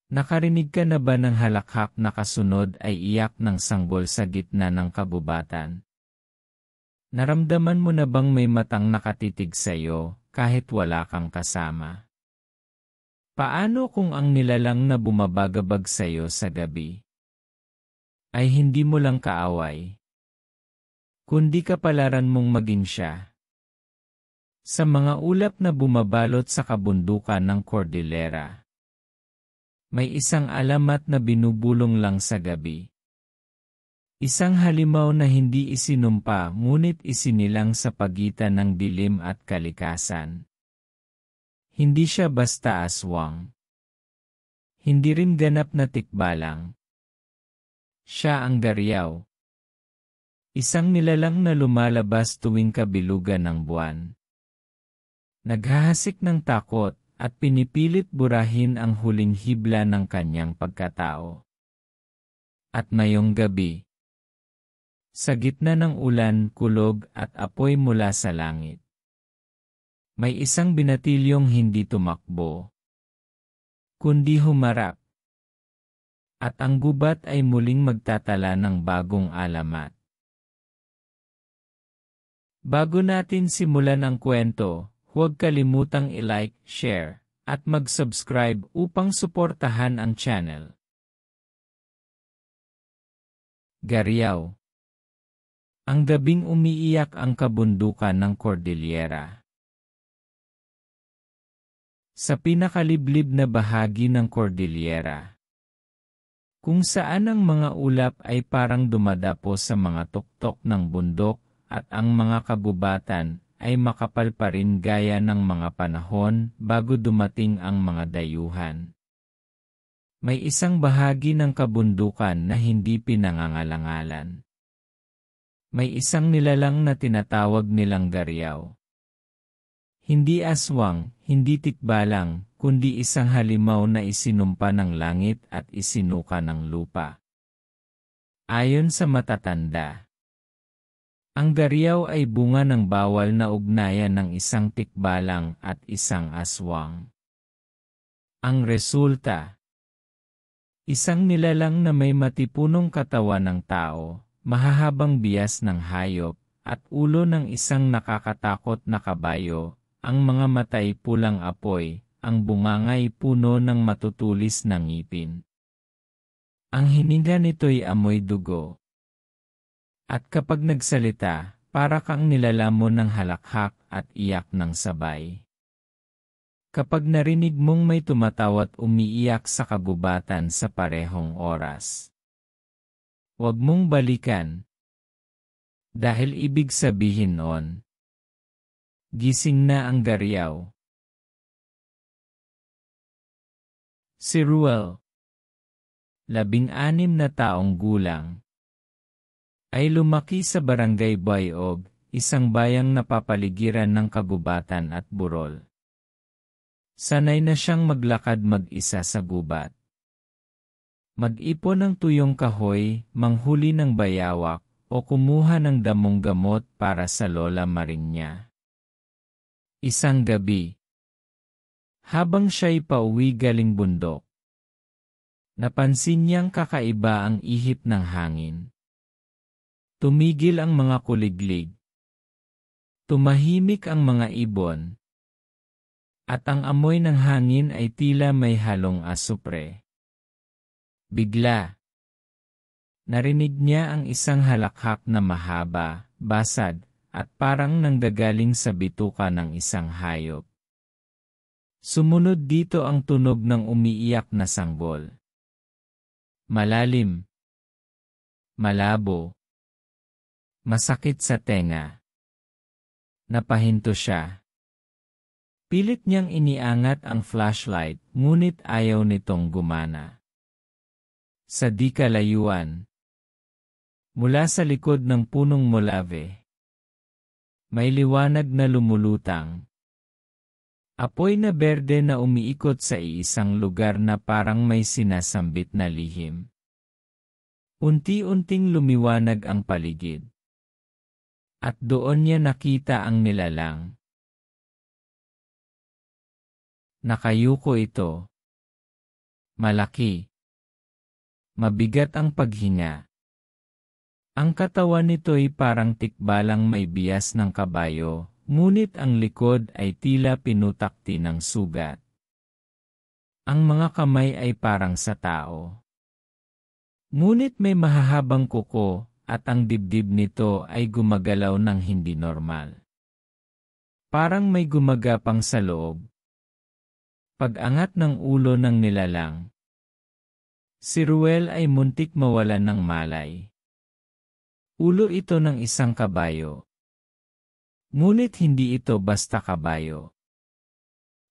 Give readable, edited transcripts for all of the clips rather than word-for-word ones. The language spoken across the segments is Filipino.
Nakarinig ka na ba ng halakhak na kasunod ay iyak ng sanggol sa gitna ng kabubatan? Naramdaman mo na bang may matang nakatitig sa iyo kahit wala kang kasama? Paano kung ang nilalang na bumabagabag sa iyo sa gabi ay hindi mo lang kaaway, kundi kapalaran mong maging siya? Sa mga ulap na bumabalot sa kabundukan ng Cordillera, may isang alamat na binubulong lang sa gabi. Isang halimaw na hindi isinumpa ngunit isinilang sa pagitan ng dilim at kalikasan. Hindi siya basta aswang. Hindi rin ganap na tikbalang. Siya ang Gariaw. Isang nilalang na lumalabas tuwing kabilugan ng buwan. Naghahasik ng takot at pinipilit burahin ang huling hibla ng kanyang pagkatao. At ngayong gabi, sa gitna ng ulan, kulog at apoy mula sa langit, may isang binatilyong hindi tumakbo, kundi humarap. At ang gubat ay muling magtatala ng bagong alamat. Bago natin simulan ang kwento, huwag kalimutang i-like, share, at mag-subscribe upang suportahan ang channel. Gariaw. Ang gabing umiiyak ang kabundukan ng Cordillera. Sa pinakaliblib na bahagi ng Cordillera, kung saan ang mga ulap ay parang dumadapo sa mga tuktok ng bundok at ang mga kabubatan ay makapal pa rin gaya ng mga panahon bago dumating ang mga dayuhan. May isang bahagi ng kabundukan na hindi pinangangalangalan. May isang nilalang na tinatawag nilang Gariaw. Hindi aswang, hindi tikbalang, kundi isang halimaw na isinumpa ng langit at isinuka ng lupa. Ayon sa matatanda, ang Gariaw ay bunga ng bawal na ugnayan ng isang tikbalang at isang aswang. Ang resulta, isang nilalang na may matipunong katawan ng tao, mahahabang bias ng hayop, at ulo ng isang nakakatakot na kabayo, ang mga matay pulang apoy, ang bungangay puno ng matutulis na ngipin. Ang hininga nito'y amoy dugo. At kapag nagsalita, para kang nilalamon ng halakhak at iyak ng sabay. Kapag narinig mong may tumatawa't umiiyak sa kabubatan sa parehong oras, huwag mong balikan. Dahil ibig sabihin noon, gising na ang Gariaw. Si Ruel, 16 na taong gulang, ay lumaki sa Barangay Bayog, isang bayang napapaligiran ng kagubatan at burol. Sanay na siyang maglakad mag-isa sa gubat. Mag-ipon ng tuyong kahoy, manghuli ng bayawak, o kumuha ng damong gamot para sa lola maring niya. Isang gabi, habang siya'y pauwi galing bundok, napansin niyang kakaiba ang ihip ng hangin. Tumigil ang mga kuliglig. Tumahimik ang mga ibon. At ang amoy ng hangin ay tila may halong asupre. Bigla, narinig niya ang isang halakhak na mahaba, basad, at parang nanggagaling sa bituka ng isang hayop. Sumunod dito ang tunog ng umiiyak na sanggol. Malalim, malabo, masakit sa tenga. Napahinto siya. Pilit niyang iniangat ang flashlight, ngunit ayaw nitong gumana. Sa di kalayuan, mula sa likod ng punong molave, may liwanag na lumulutang. Apoy na berde na umiikot sa iisang lugar na parang may sinasambit na lihim. Unti-unting lumiwanag ang paligid. At doon niya nakita ang nilalang. Nakayuko ito. Malaki. Mabigat ang paghinga. Ang katawan nito'y parang tikbalang may bias ng kabayo, ngunit ang likod ay tila pinutakti ng sugat. Ang mga kamay ay parang sa tao. Ngunit may mahahabang kuko, at ang dibdib nito ay gumagalaw ng hindi normal. Parang may gumagapang sa loob. Pag-angat ng ulo ng nilalang. Si Ruel ay muntik mawalan ng malay. Ulo ito ng isang kabayo. Ngunit hindi ito basta kabayo.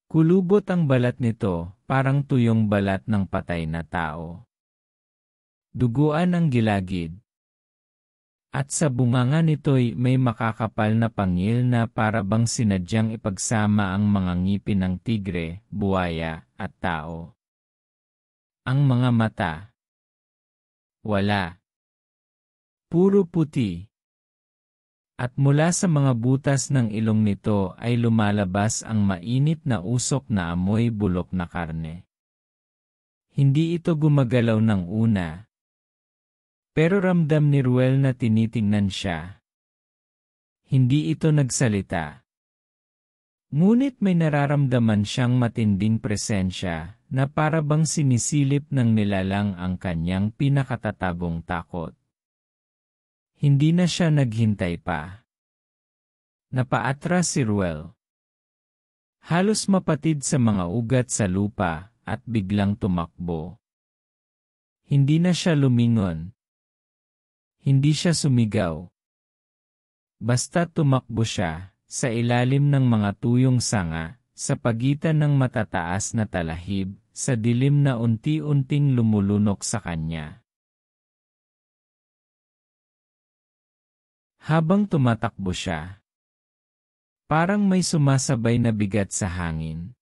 Kulubot ang balat nito, parang tuyong balat ng patay na tao. Duguan ang gilagid. At sa bunganga nito'y may makakapal na pangil na para bang sinadyang ipagsama ang mga ngipin ng tigre, buwaya, at tao. Ang mga mata. Wala. Puro puti. At mula sa mga butas ng ilong nito ay lumalabas ang mainit na usok na amoy bulok na karne. Hindi ito gumagalaw ng una. Pero ramdam ni Ruel na tinitingnan siya. Hindi ito nagsalita. Ngunit may nararamdaman siyang matinding presensya na para bang sinisilip ng nilalang ang kanyang pinakatatagong takot. Hindi na siya naghintay pa. Napaatras si Ruel. Halos mapatid sa mga ugat sa lupa at biglang tumakbo. Hindi na siya lumingon. Hindi siya sumigaw. Basta tumakbo siya sa ilalim ng mga tuyong sanga, sa pagitan ng matataas na talahib, sa dilim na unti-unting lumulunok sa kanya. Habang tumatakbo siya, parang may sumasabay na bigat sa hangin.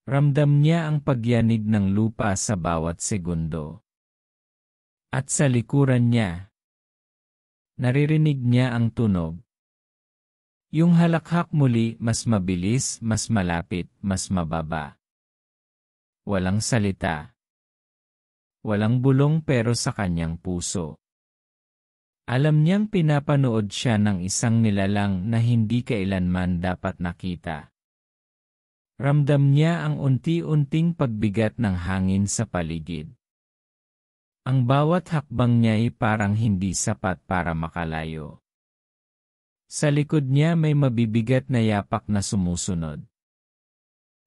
Ramdam niya ang pagyanig ng lupa sa bawat segundo. At sa likuran niya, naririnig niya ang tunog. Yung halakhak muli, mas mabilis, mas malapit, mas mababa. Walang salita. Walang bulong pero sa kanyang puso. Alam niyang pinapanood siya ng isang nilalang na hindi kailanman dapat nakita. Ramdam niya ang unti-unting pagbigat ng hangin sa paligid. Ang bawat hakbang niya ay parang hindi sapat para makalayo. Sa likod niya may mabibigat na yapak na sumusunod.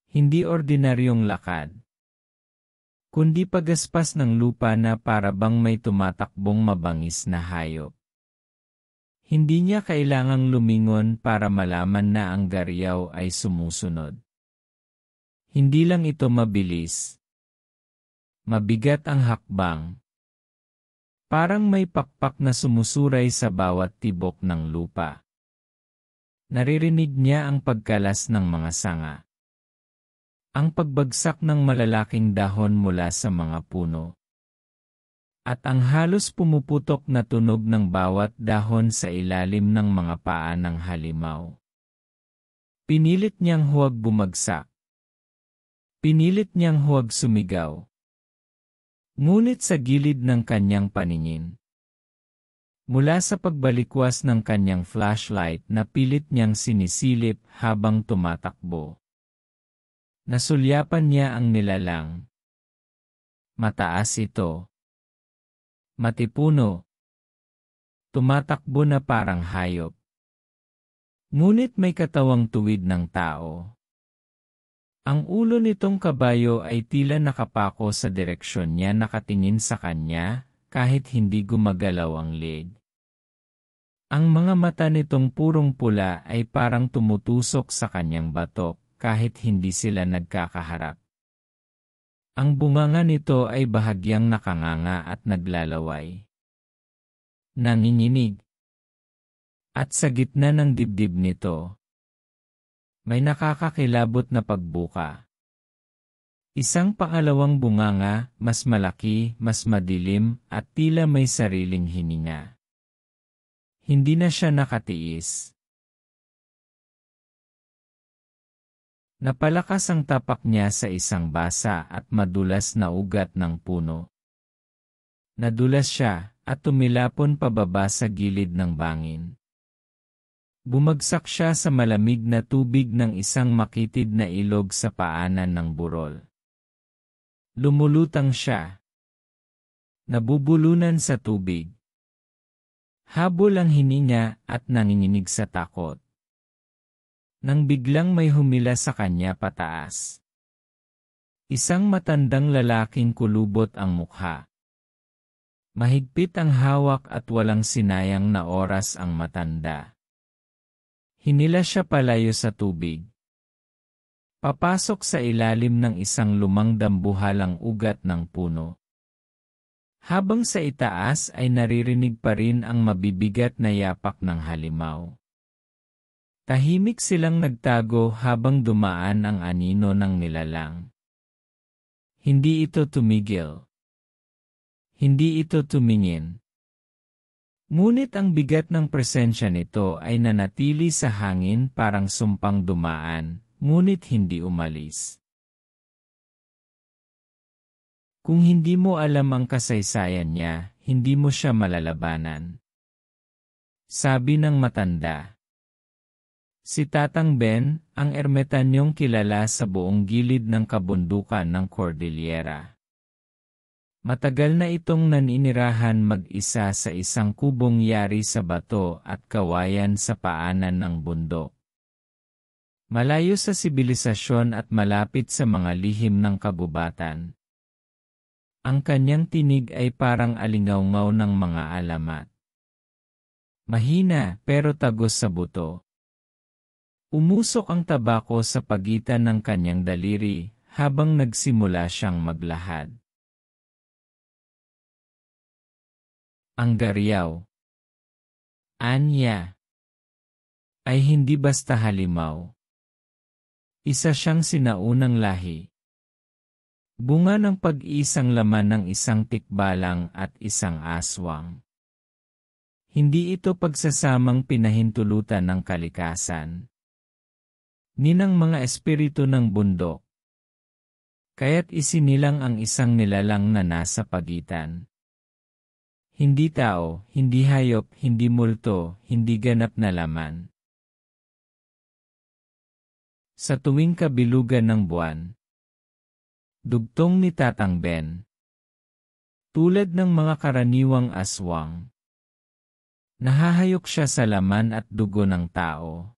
Hindi ordinaryong lakad, kundi pagaspas ng lupa na para bang may tumatakbong mabangis na hayop. Hindi niya kailangang lumingon para malaman na ang garyaw ay sumusunod. Hindi lang ito mabilis. Mabigat ang hakbang. Parang may pakpak na sumusuray sa bawat tibok ng lupa. Naririnig niya ang pagkalas ng mga sanga. Ang pagbagsak ng malalaking dahon mula sa mga puno. At ang halos pumuputok na tunog ng bawat dahon sa ilalim ng mga paa ng halimaw. Pinilit niyang huwag bumagsak. Pinilit niyang huwag sumigaw. Ngunit sa gilid ng kanyang paningin, mula sa pagbalikwas ng kanyang flashlight na pilit niyang sinisilip habang tumatakbo, nasulyapan niya ang nilalang. Mataas ito. Matipuno. Tumatakbo na parang hayop. Ngunit may katawang tuwid ng tao. Ang ulo nitong kabayo ay tila nakapako sa direksyon niya, nakatingin sa kanya, kahit hindi gumagalaw ang leg. Ang mga mata nitong purong pula ay parang tumutusok sa kanyang batok, kahit hindi sila nagkakaharap. Ang bunganga nito ay bahagyang nakanganga at naglalaway. Nanginginig. At sa gitna ng dibdib nito, may nakakakilabot na pagbuka. Isang pangalawang bunganga, mas malaki, mas madilim, at tila may sariling hininga. Hindi na siya nakatiis. Napalakas ang tapak niya sa isang basa at madulas na ugat ng puno. Nadulas siya at tumilapon pababa sa gilid ng bangin. Bumagsak siya sa malamig na tubig ng isang makitid na ilog sa paanan ng burol. Lumulutang siya. Nabubulunan sa tubig. Habol ang hininga at nanginginig sa takot. Nang biglang may humila sa kanya pataas. Isang matandang lalaking kulubot ang mukha. Mahigpit ang hawak at walang sinayang na oras ang matanda. Hinila siya palayo sa tubig. Papasok sa ilalim ng isang lumang dambuhalang ugat ng puno. Habang sa itaas ay naririnig pa rin ang mabibigat na yapak ng halimaw. Tahimik silang nagtago habang dumaan ang anino ng nilalang. Hindi ito tumigil. Hindi ito tumingin. Ngunit ang bigat ng presensya nito ay nanatili sa hangin parang sumpang dumaan, ngunit hindi umalis. Kung hindi mo alam ang kasaysayan niya, hindi mo siya malalabanan. Sabi ng matanda. Si Tatang Ben, ang ermetanyong kilala sa buong gilid ng kabundukan ng Cordillera. Matagal na itong naninirahan mag-isa sa isang kubong yari sa bato at kawayan sa paanan ng bundok. Malayo sa sibilisasyon at malapit sa mga lihim ng kagubatan. Ang kanyang tinig ay parang alingawngaw ng mga alamat. Mahina pero tagos sa buto. Umusok ang tabako sa pagitan ng kanyang daliri habang nagsimula siyang maglahad. Ang Gariaw. Anya. Ay hindi basta halimaw. Isa siyang sinaunang lahi. Bunga ng pag-iisang laman ng isang tikbalang at isang aswang. Hindi ito pagsasamang pinahintulutan ng kalikasan. Ninang mga espiritu ng bundok. Kaya't isinilang ang isang nilalang na nasa pagitan. Hindi tao, hindi hayop, hindi multo, hindi ganap na laman. Sa tuwing kabilugan ng buwan. Dugtong ni Tatang Ben. Tulad ng mga karaniwang aswang. Nahahayok siya sa laman at dugo ng tao.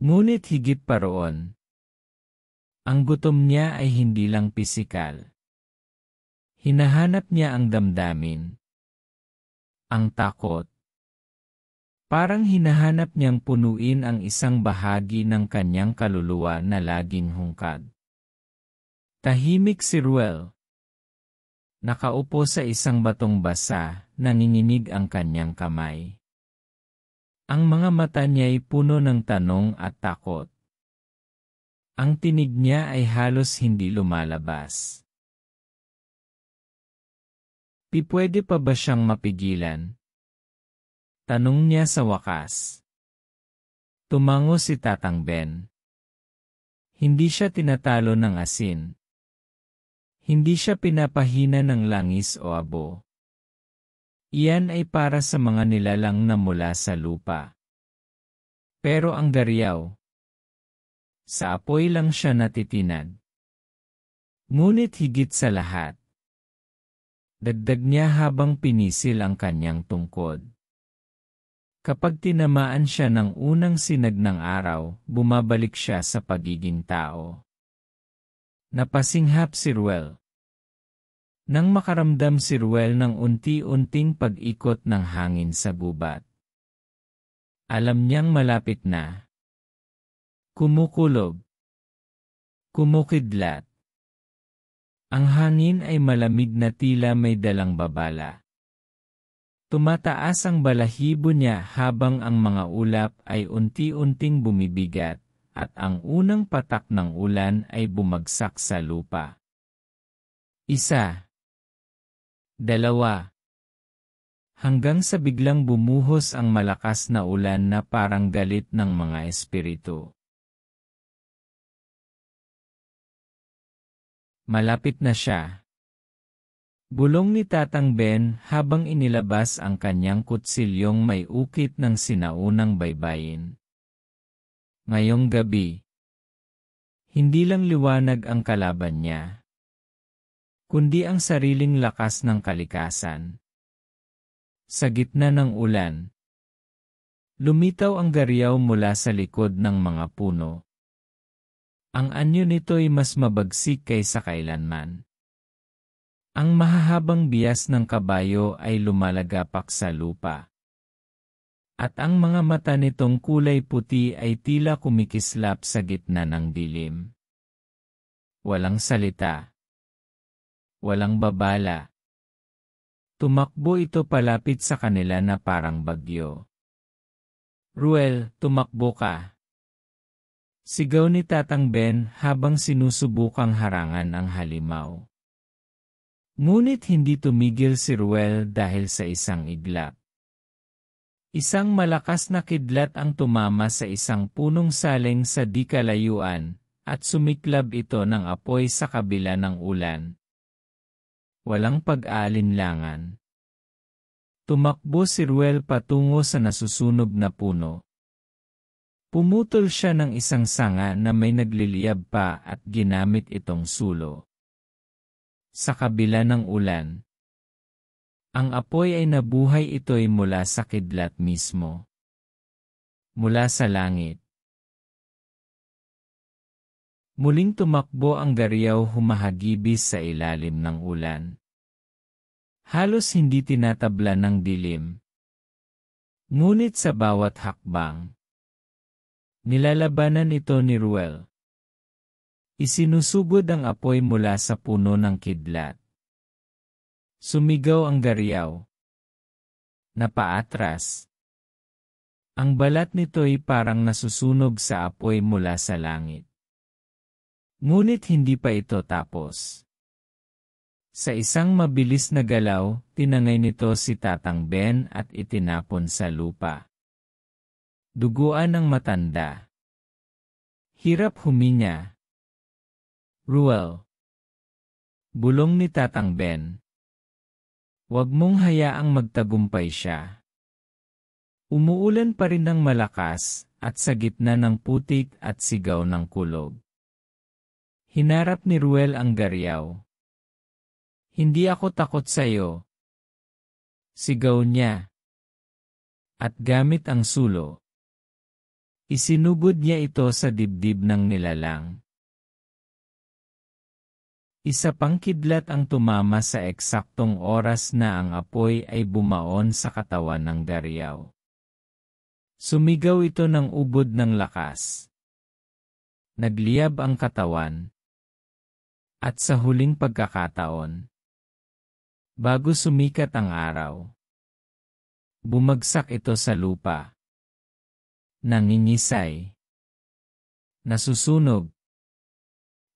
Ngunit higit pa roon. Ang gutom niya ay hindi lang pisikal. Hinahanap niya ang damdamin. Ang takot. Parang hinahanap niyang punuin ang isang bahagi ng kanyang kaluluwa na laging hungkad. Tahimik si Ruel. Nakaupo sa isang batong basa, nanginginig ang kanyang kamay. Ang mga mata niya'y puno ng tanong at takot. Ang tinig niya ay halos hindi lumalabas. Pwede pa ba siyang mapigilan? Tanong niya sa wakas. Tumango si Tatang Ben. Hindi siya tinatalo ng asin. Hindi siya pinapahina ng langis o abo. Iyan ay para sa mga nilalang na mula sa lupa. Pero ang Gariaw, sa apoy lang siya natitinag. Ngunit higit sa lahat, dagdag niya habang pinisil ang kanyang tungkod. Kapag tinamaan siya ng unang sinag ng araw, bumabalik siya sa pagiging tao. Napasinghap si Ruel. Nang makaramdam si Ruel ng unti-unting pag-ikot ng hangin sa gubat. Alam niyang malapit na. Kumukulog. Kumukidlat. Ang hangin ay malamig na tila may dalang babala. Tumataas ang balahibo niya habang ang mga ulap ay unti-unting bumibigat at ang unang patak ng ulan ay bumagsak sa lupa. Isa. Dalawa. Hanggang sa biglang bumuhos ang malakas na ulan na parang galit ng mga espiritu. Malapit na siya. Bulong ni Tatang Ben habang inilabas ang kanyang kutsilyong may ukit ng sinaunang baybayin. Ngayong gabi, hindi lang liwanag ang kalaban niya, kundi ang sariling lakas ng kalikasan. Sa gitna ng ulan, lumitaw ang gariyaw mula sa likod ng mga puno. Ang anyo nito'y mas mabagsik kaysa kailanman. Ang mahahabang bias ng kabayo ay lumalagapak sa lupa. At ang mga mata nitong kulay puti ay tila kumikislap sa gitna ng dilim. Walang salita. Walang babala. Tumakbo ito palapit sa kanila na parang bagyo. "Ruel, tumakbo ka!" Sigaw ni Tatang Ben habang sinusubukang harangan ang halimaw. Ngunit hindi tumigil si Ruel dahil sa isang iglap. Isang malakas na kidlat ang tumama sa isang punong saleng sa di kalayuan, at sumiklab ito ng apoy sa kabila ng ulan. Walang pag-aalinlangan. Tumakbo si Ruel patungo sa nasusunog na puno. Pumutol siya ng isang sanga na may nagliliyab pa at ginamit itong sulo. Sa kabila ng ulan, ang apoy ay nabuhay, ito'y mula sa kidlat mismo. Mula sa langit. Muling tumakbo ang gariyaw humahagibis sa ilalim ng ulan. Halos hindi tinatabla ng dilim. Ngunit sa bawat hakbang, nilalabanan ito ni Ruel. Isinusugod ang apoy mula sa puno ng kidlat. Sumigaw ang gariyaw. Napaatras. Ang balat nito'y parang nasusunog sa apoy mula sa langit. Ngunit hindi pa ito tapos. Sa isang mabilis na galaw, tinangay nito si Tatang Ben at itinapon sa lupa. Duguan ng matanda. Hirap huminga. "Ruel." Bulong ni Tatang Ben. "Huwag mong hayaang magtagumpay siya." Umuulan pa rin ng malakas, at sa gitna ng putik at sigaw ng kulog, hinarap ni Ruel ang gariyaw. "Hindi ako takot sa iyo." Sigaw niya. At gamit ang sulo, isinugod niya ito sa dibdib ng nilalang. Isa pang kidlat ang tumama sa eksaktong oras na ang apoy ay bumaon sa katawan ng gariyaw. Sumigaw ito ng ubod ng lakas. Nagliyab ang katawan. At sa huling pagkakataon, bago sumikat ang araw, bumagsak ito sa lupa. Nangingisay. Nasusunog.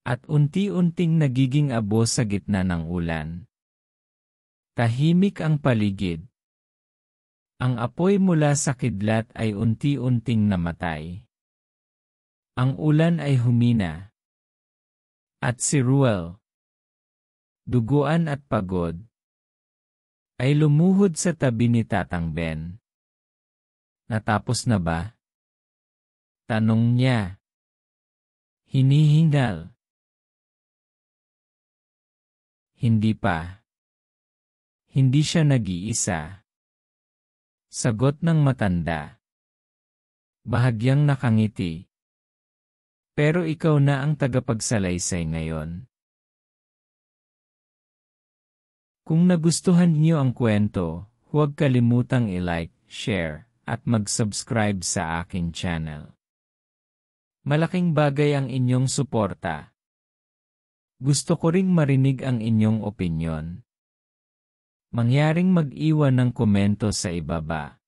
At unti-unting nagiging abo sa gitna ng ulan. Tahimik ang paligid. Ang apoy mula sa kidlat ay unti-unting namatay. Ang ulan ay humina. At si Ruel, duguan at pagod, ay lumuhod sa tabi ni Tatang Ben. "Natapos na ba?" tanong niya. Hinihingal. "Hindi pa." "Hindi siya nag-iisa." Sagot ng matanda. Bahagyang nakangiti. "Pero ikaw na ang tagapagsalaysay ngayon." Kung nagustuhan niyo ang kwento, huwag kalimutang i-like, share, at mag-subscribe sa aking channel. Malaking bagay ang inyong suporta. Gusto ko ring marinig ang inyong opinyon. Mangyaring mag-iwan ng komento sa ibaba.